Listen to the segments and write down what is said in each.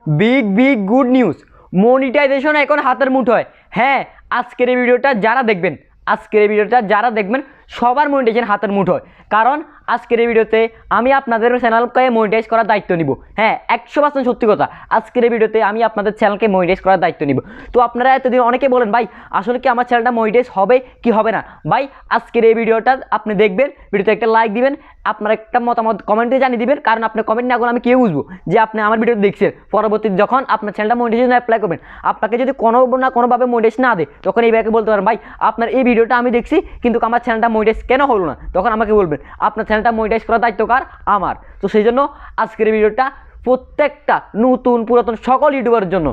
Big big good news, monetisation এখন হাতের মুঠোয়। হ্যাঁ, আজকের এই ভিডিওটা যারা দেখবেন সবার মনিটাইজেশন হাতের মুঠোয়। কারণ আজকের এই ভিডিওতে আমি আপনাদের চ্যানেলকে মনিটাইজ করার দায়িত্ব নিব। হ্যাঁ, 100% সত্যি কথা, আজকের এই ভিডিওতে আমি আপনাদের চ্যানেলকে মনিটাইজ করার দায়িত্ব নিব। তো আপনারা এতদিন অনেকে বলেন ভাই আসলে কি আমার চ্যানেলটা মনিটাইজ হবে কি হবে না। ভাই আজকের এই ভিডিওটা আপনি দেখবেন, ভিডিওতে একটা লাইক দিবেন, আপনার একটা মতামত কমেন্টে জানিয়ে দিবেন। কারণ আপনি কমেন্ট না করলে আমি কেউ বুঝবো যে আপনি আমার ভিডিও দেখছেন। পরবর্তীতে যখন আপনার চ্যানেলটা মনিটাইজেশন অ্যাপ্লাই করবেন, আপনাকে যদি কোনো না কোনোভাবে মনিটাইজ না দেয়, তখন এইভাবে বলতে পারেন ভাই আপনার এই ভিডিওটা আমি দেখছি কিন্তু আমার চ্যানেলটা মনিটাইজ কেন হলো না। তখন আমাকে বলবেন আপনার চ্যানেলটা মনিটাইজ করার দায়িত্ব কার? আমার। তো সেই জন্য আজকের ভিডিওটা প্রত্যেকটা নতুন পুরাতন সকল ইউটিউবারের জন্য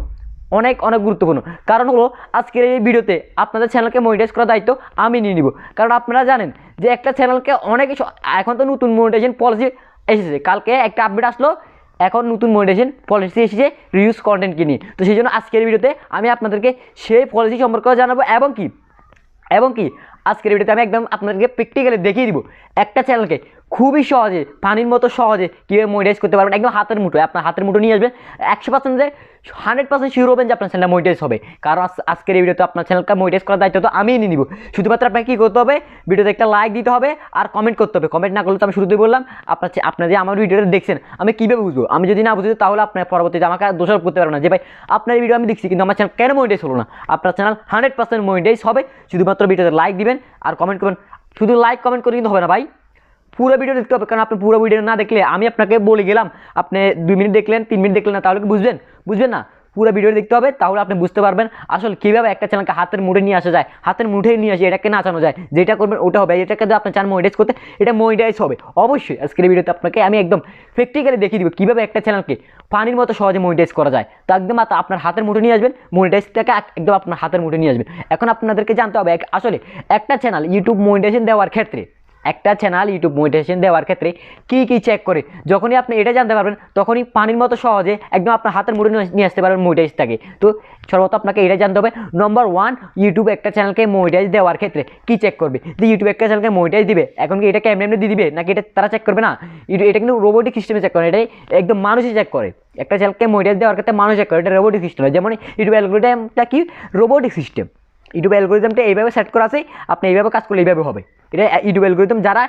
অনেক অনেক গুরুত্বপূর্ণ। কারণ হলো আজকের এই ভিডিওতে আপনাদের চ্যানেলকে মনিটাইজ করার দায়িত্ব আমি নিয়ে নিব। কারণ আপনারা জানেন যে একটা চ্যানেলকে অনেক এখন তো নতুন মনিটাইজেশন পলিসি এসেছে, কালকে একটা আপডেট আসলো, এখন নতুন মনিটাইজেশন পলিসি এসেছে রিউজ কন্টেন্টকে নিয়ে। তো সেই জন্য আজকের ভিডিওতে আমি আপনাদেরকে সেই পলিসি সম্পর্কে জানাবো এবং কি আজকের ভিডিওতে আমি একদম আপনাদেরকে প্র্যাকটিক্যালি দেখিয়ে দিব একটা চ্যানেলকে খুবই সহজে পানির মতো সহজে কীভাবে মনিটাইজ করতে পারবেন। একদম হাতের মুঠোয়, আপনার হাতের মুঠো নিয়ে আসবেন। 100% যে 100% শিওর হবেন যে আপনার চ্যানেলটা মনিটাইজ হবে। কারণ আজকের এই ভিডিওতে আপনার চ্যানেলটা মনিটাইজ করার দায়িত্ব তো আমিই নিয়ে নিব। শুধুমাত্র আপনাকে কী করতে হবে, ভিডিওতে একটা লাইক দিতে হবে আর কমেন্ট করতে হবে। কমেন্ট না করলে তো আমি শুরুতেই বললাম আপনার যে আমার ভিডিওটা দেখছেন আমি কীভাবে বুঝবো? আমি যদি না বুঝি তাহলে আপনার পরবর্তীতে আমাকে দোষারোপ করতে পারবো না যে ভাই আপনার এই ভিডিও আমি দেখছি কিন্তু আমার চ্যানেল কেন মনিটাইজ হলো না। আপনার চ্যানেল 100% মনিটাইজ হবে, শুধুমাত্র ভিডিওতে লাইক দিবেন আর কমেন্ট করবেন। শুধু লাইক কমেন্ট করে কিন্তু হবে না ভাই, পুরো ভিডিও দেখতে হবে। কারণ আপনি পুরো ভিডিও না দেখলে আমি আপনাকে বলে গেলাম, আপনি 2 মিনিট দেখলেন 3 মিনিট দেখলেন না, তাহলে কি বুঝবেন না। পুরো ভিডিও দেখতে হবে, তাহলে আপনি বুঝতে পারবেন আসলে কীভাবে একটা চ্যানেলকে হাতের মুঠে নিয়ে আসা যায়, হাতের মুঠে নিয়ে আসে এটাকে নাচানো যায়। যেটা করবেন ওটা হবে, এটাকে যদি আপনার চ্যানেল মনিটাইজ করতে, এটা মনিটাইজ হবে অবশ্যই। আজকের ভিডিওতে আপনাকে আমি একদম প্র্যাকটিক্যালি দেখিয়ে দিব কীভাবে একটা চ্যানেলকে পানির মতো সহজে মনিটাইজ করা যায়। তো একদম আপনার হাতের মুঠে নিয়ে আসবেন, মনিটাইজটাকে একদম আপনার হাতের মুঠে নিয়ে আসবেন। এখন আপনাদেরকে জানতে হবে আসলে একটা চ্যানেল ইউটিউব মনিটাইজেশন দেওয়ার ক্ষেত্রে কী কী চেক করে। যখনই আপনি এটা জানতে পারবেন তখনই পানির মতো সহজে একদম আপনার হাতের মুঠে নিয়ে আসতে পারবেন মনিটাইজটাকে। তো সর্বত আপনাকে এটা জানতে হবে, নম্বর 1 ইউটিউব একটা চ্যানেলকে মনিটাইজ দেওয়ার ক্ষেত্রে কী চেক করবে। যে ইউটিউব একটা চ্যানেলকে মনিটাইজ দিবে, এখন কি এটা এমনি দিয়ে দিবে নাকি এটা তারা চেক করবে না? এটা কিন্তু রোবোটিক সিস্টেমে চেক করে, এটাই একদম মানুষই চেক করে। একটা চ্যানেলকে মনিটাইজ দেওয়ার ক্ষেত্রে মানুষ চেক করে, এটা রোবোটিক সিস্টেম। যেমন ইউটিউব অ্যালগরিদমটা কি রোবোটিক সিস্টেম। ইউটিউব অ্যালগরিদমটা এইভাবে সেট করা আছে, আপনি এইভাবে কাজ করলে এইভাবে হবে। এটা ইউটিউব অ্যালগরিদম, যারা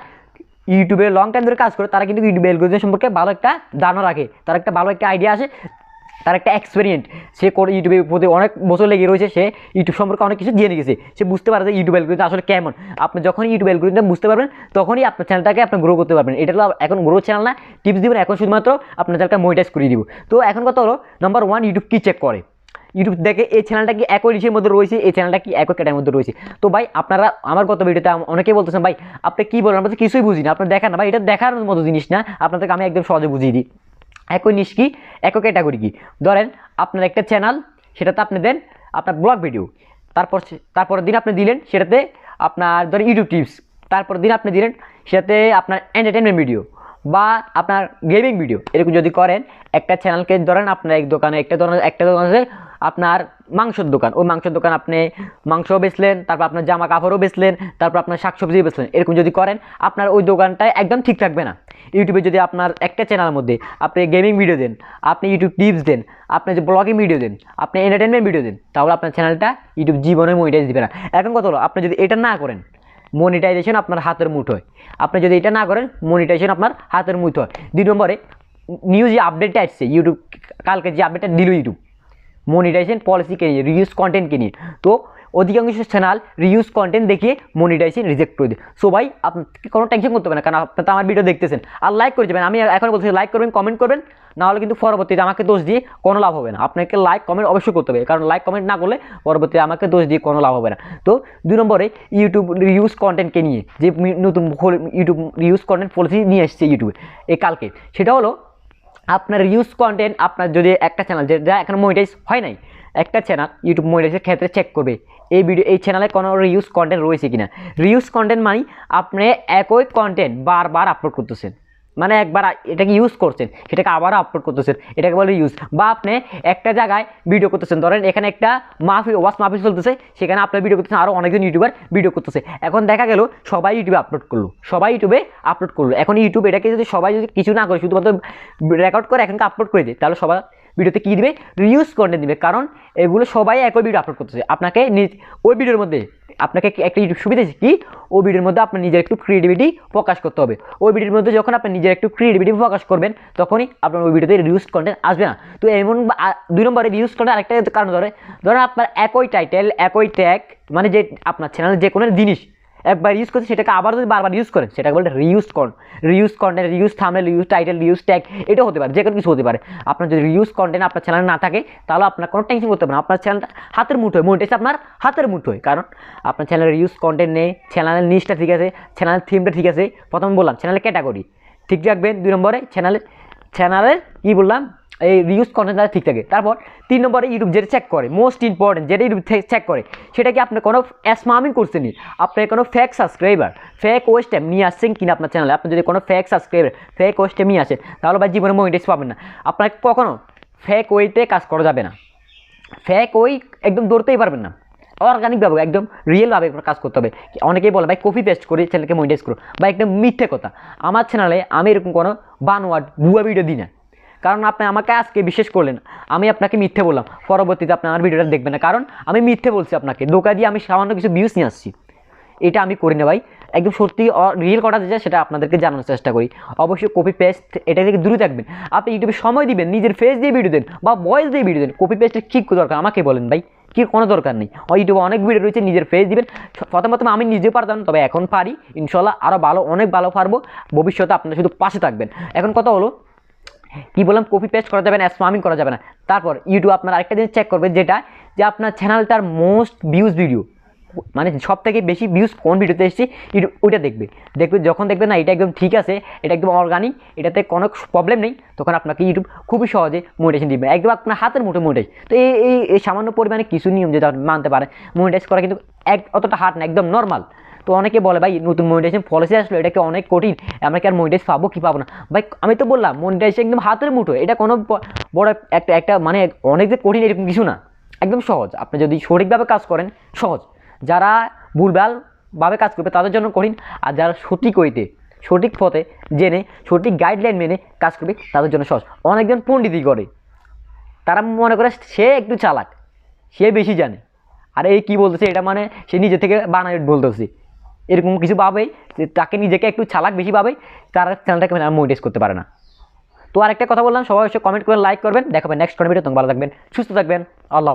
ইউটিউবে লং টাইম ধরে কাজ করে তারা কিন্তু ইউটিউব অ্যালগরিদম সম্পর্কে ভালো একটা ধারণা রাখে, তার একটা ভালো একটা আইডিয়া আসে, তার একটা এক্সপেরিয়েন্ট সে করে ইউটিউবের প্রতি অনেক বছর লেগে রয়েছে, সে ইউটিউব সম্পর্কে অনেক কিছু জেনে গেছে, সে বুঝতে পারে যে ইউটিউব অ্যালগরিদম আসলে কেমন। আপনি যখন ইউটিউব অ্যালগরিদম বুঝতে পারবেন তখনই আপনার চ্যানেলটাকে আপনি গ্রো করতে পারবেন। এটা হলো এখন গ্রো চ্যানেল না, টিপস দিবেন, এখন শুধুমাত্র আপনার চ্যানেলটা মনিটাইজ করে দিব। তো এখন কথা হলো নম্বর 1 ইউটিউব কী চেক করে। ইউটিউব দেখে এই চ্যানেলটা কি একই ডিশের মধ্যে রয়েছে, এই চ্যানেলটা কি একই ক্যাটার মধ্যে রয়েছে। তো ভাই আপনারা আমার গত ভিডিওতে অনেকেই বলতেছেন ভাই আপনি কী বলেন, আমরা তো কিছুই বুঝি না, আপনার দেখান না। ভাই এটা দেখার মতো জিনিস না, আপনাদেরকে আমি একদম সহজে বুঝিয়ে দিই। একই নিশ কি, একই ক্যাটাগরি কি। ধরেন আপনার একটা চ্যানেল, সেটাতে আপনি দেন আপনার ব্লগ ভিডিও, তারপরের দিন আপনি দিলেন সেটাতে আপনার ধরেন ইউটিউব টিপস, তারপরের দিন আপনি দিলেন সেটাতে আপনার এন্টারটেনমেন্ট ভিডিও বা আপনার গেমিং ভিডিও। এরকম যদি করেন একটা চ্যানেলকে, ধরেন আপনার একটা দোকান আছে আপনার মাংসের দোকান, ওই মাংসের দোকান আপনি মাংসও বেচলেন, তারপর আপনার জামা কাপড়ও বেচলেন, তারপর আপনার শাকসবজিও বেচলেন। এরকম যদি করেন আপনার ওই দোকানটায় একদম ঠিক থাকবে না। ইউটিউবে যদি আপনার একটা চ্যানেলের মধ্যে আপনি গেমিং ভিডিও দেন, আপনি ইউটিউব টিপস দেন, আপনি যে ব্লগিং ভিডিও দেন, আপনি এন্টারটেনমেন্ট ভিডিও দেন, তাহলে আপনার চ্যানেলটা ইউটিউব জীবনে মনিটাইজ দিবে না। এখন কথা হলো আপনি যদি এটা না করেন, মনিটাইজেশন আপনার হাতের মুঠোয়। আপনি যদি এটা না করেন, মনিটাইজেশন আপনার হাতের মুঠোয়। 2 নম্বরে নিউ যে আপডেটটা আসছে ইউটিউব, কালকে যে আপডেটটা দিল ইউটিউব মনিটাইজেশন পলিসিকে নিয়ে, রিউজ কন্টেন্টকে নিয়ে। তো অধিকাংশ চ্যানেল রিউজ কন্টেন্ট দেখিয়ে মনিটাইজেশন রিজেক্ট করে দেয়। সো ভাই আপনাকে কোনো টেনশন করতে হবে না, কারণ আপনি তো আমার ভিডিও দেখতেছেন আর লাইক করে যাবেন। আমি এখন বলছি লাইক করবেন, কমেন্ট করবেন, না হলে কিন্তু পরবর্তীতে আমাকে দোষ দিয়ে কোনো লাভ হবে না। আপনাকে লাইক কমেন্ট অবশ্যই করতে হবে, কারণ লাইক কমেন্ট না করলে পরবর্তীতে আমাকে দোষ দিয়ে কোনো লাভ হবে না। তো 2 নম্বরে ইউটিউব রিউজ কন্টেন্টকে নিয়ে যে নতুন ইউটিউব রিউজ কন্টেন্ট পলিসি নিয়ে এসেছে ইউটিউবে এই কালকে, সেটা হলো আপনার রিউজ কন্টেন্ট, আপনার যদি একটা চ্যানেল যেটা এখন মনিটাইজ হয় নাই, একটা চ্যানেল ইউটিউব মনিটাইজের ক্ষেত্রে চেক করবে এই চ্যানেলে কোনো রিউজ কন্টেন্ট রয়েছে কিনা। রিউজ কন্টেন্ট মানে আপনি একই কন্টেন্ট বারবার আপলোড করতেছেন, মানে একবার এটাকে ইউজ করছেন সেটাকে আবারও আপলোড করতেছেন, এটাকে বলে ইউজ। বা আপনি একটা জায়গায় ভিডিও করতেছেন, ধরেন এখানে একটা ওয়াচ মাহফিল চলতেছে, সেখানে আপনার ভিডিও করতেছেন, আরও অনেকজন ইউটিউবার ভিডিও করতেছে। এখন দেখা গেল সবাই ইউটিউবে আপলোড করলো, এখন ইউটিউব এটাকে যদি সবাই যদি কিছু না করে শুধুমাত্র রেকর্ড করে এখানকে আপলোড করে দেয়, তাহলে ভিডিওতে কী দিবে, রিউজ কন্টেন্ট দিবে। কারণ এগুলো সবাই একই ভিডিও আপলোড করতেছে, আপনাকে ওই ভিডিওর মধ্যে আপনাকে একটা ইউটিউব সুবিধা আছে কি, ওই ভিডিওর মধ্যে আপনার নিজের একটু ক্রিয়েটিভিটি প্রকাশ করতে হবে। ওই ভিডিওর মধ্যে যখন আপনি নিজের একটু ক্রিয়েটিভিটি প্রকাশ করবেন তখনই আপনার ওই ভিডিওতে রিউজ কন্টেন্ট আসবে না। তো এমন 2 নম্বরে রিউজ কন্টেন্ট আরেকটা কারণ ধরেন আপনার একই টাইটেল একই ট্যাগ, মানে যে আপনার চ্যানেলে যে কোনো জিনিস একবার ইউজ করছে সেটাকে আবার যদি বারবার ইউজ করেন সেটাকে বলে reuse content, reuse thumbnail, reuse title, reuse tag, এটা হতে পারে, যে কোনো কিছু হতে পারে। আপনার যদি রিউজ কন্টেন্ট আপনার চ্যানেলে না থাকে তাহলে আপনার কোনো টেনশন করতে হবে না, আপনার চ্যানেলটা হাতের মুঠোয়, মনিটাইজ আপনার হাতের মুঠোয়। কারণ আপনার চ্যানেলে রিউজ কন্টেন্ট নেই, চ্যানেলের নিচটা ঠিক আছে, চ্যানেলের থিমটা ঠিক আছে, প্রথম বললাম চ্যানেলের ক্যাটাগরি ঠিক রাখবেন, 2 নম্বরে চ্যানেলের কী বললাম এই রিউজ কন্টেন্ট তারা ঠিক থাকে। তারপর 3 নম্বরে ইউটিউব যেটা চেক করে, মোস্ট ইম্পর্টেন্ট যেটা ইউটিউব চেক করে সেটা কি আপনি কোনো স্পামিং করছেন নি, আপনি কোনো fake subscriber fake waste time নিয়ে আসছেন কিনা আপনার চ্যানেলে। আপনি যদি কোনো fake subscriber fake waste time নিয়ে আসেন তাহলে ভাই জীবনে মনিটাইজ পাবেন না। আপনাকে কখনো ফেক ওয়েতে কাজ করা যাবে না, ফেক ওই একদম দৌড়তেই পারবেন না, অর্গানিকভাবে একদম রিয়েলভাবে কাজ করতে হবে। অনেকেই বলে ভাই কপি পেস্ট করে চ্যানেলকে মনিটাইজ করো, বা একদম মিথ্যে কথা। আমার চ্যানেলে আমি এরকম কোনো বানোয়াট ভুয়া ভিডিও দিই না, কারণ আপনি আমাকে আজকে বিশ্বাস করলেন, আমি আপনাকে মিথ্যে বললাম, পরবর্তীতে আপনি আমার ভিডিওটা দেখবেন না, কারণ আমি মিথ্যে বলছি আপনাকে, ধোঁকা দিয়ে আমি সামান্য কিছু ভিউজ নিয়ে আসছি। এটা আমি করি না ভাই, একদম সত্যি রিয়েল কথা যেটা সেটা আপনাদেরকে জানানোর চেষ্টা করি। অবশ্যই কপি পেস্ট এটা থেকে দূরে থাকবেন। আপনি ইউটিউবে সময় দিবেন, নিজের ফেস দিয়ে ভিডিও দেন বা ভয়েস দিয়ে ভিডিও দেন, কপি পেস্টের কী দরকার আমাকে বলেন ভাই, কি কোনো দরকার নেই। ইউটিউবে অনেক ভিডিও রয়েছে, নিজের ফেস দিবেন। প্রথমে আমি নিজেও পারতাম, তবে এখন পারি ইনশাল্লাহ, আরও ভালো অনেক ভালো পারবো ভবিষ্যতে, আপনারা শুধু পাশে থাকবেন। এখন কথা হলো কি বললাম, কপি পেস্ট করা যাবে না, স্পামিং করা যাবে না। তারপর ইউটিউব আপনার আরেকটা জিনিস চেক করবে, যেটা যে আপনার চ্যানেলটার মোস্ট ভিউজ ভিডিও, মানে সব থেকে বেশি ভিউজ কোন ভিডিওতে এসেছি ইউটিউব ওইটা দেখবে। যখন দেখবে না এটা একদম ঠিক আছে, এটা একদম অর্গানিক, এটাতে কোনো প্রবলেম নেই, তখন আপনাকে ইউটিউব খুবই সহজে মনিটাইজেশন দিবে, একদম আপনার হাতের মুঠো মনিটাইজ। তো এই সামান্য পরিমাণে কিছু নিয়ম যেটা মানতে পারে, মনিটাইজ করা কিন্তু অতটা হার্ড না, একদম নর্মাল। তো অনেকে বলে ভাই নতুন মনিটাইজেশন পলিসি আসলো, এটা কি অনেক কঠিন, আমরা কি আর মনিটাইজ পাবো কি পাবো না। ভাই আমি তো বললাম মনিটাইজেশন একদম হাতের মুঠো, এটা কোনো বড় একটা মানে অনেক যে কঠিন এরকম কিছু না, একদম সহজ। আপনি যদি সঠিকভাবে কাজ করেন সহজ, যারা ভুলভালভাবে কাজ করবে তাদের জন্য কঠিন, আর যারা সঠিক ওইতে সঠিক পথে জেনে সঠিক গাইডলাইন মেনে কাজ করবে তাদের জন্য সহজ। অনেকজন পণ্ডিতই করে, তারা মনে করে সে একটু চালাক, সে বেশি জানে, আর এই কী বলতেছে এটা মানে সে নিজে থেকে বানায় বলতেছে, এরকম কিছু ভাবেই তাকে নিজেকে একটু চালাক বেশি ভাবেই তারা চ্যানেলটাকে মনিটাইজ করতে পারে না। তো আরেকটা কথা বললাম, সবাই অবশ্যই কমেন্ট করে লাইক করবেন, দেখাবেন নেক্সট কোনো ভিডিও। তখন ভালো থাকবেন, সুস্থ থাকবেন, আল্লাহ।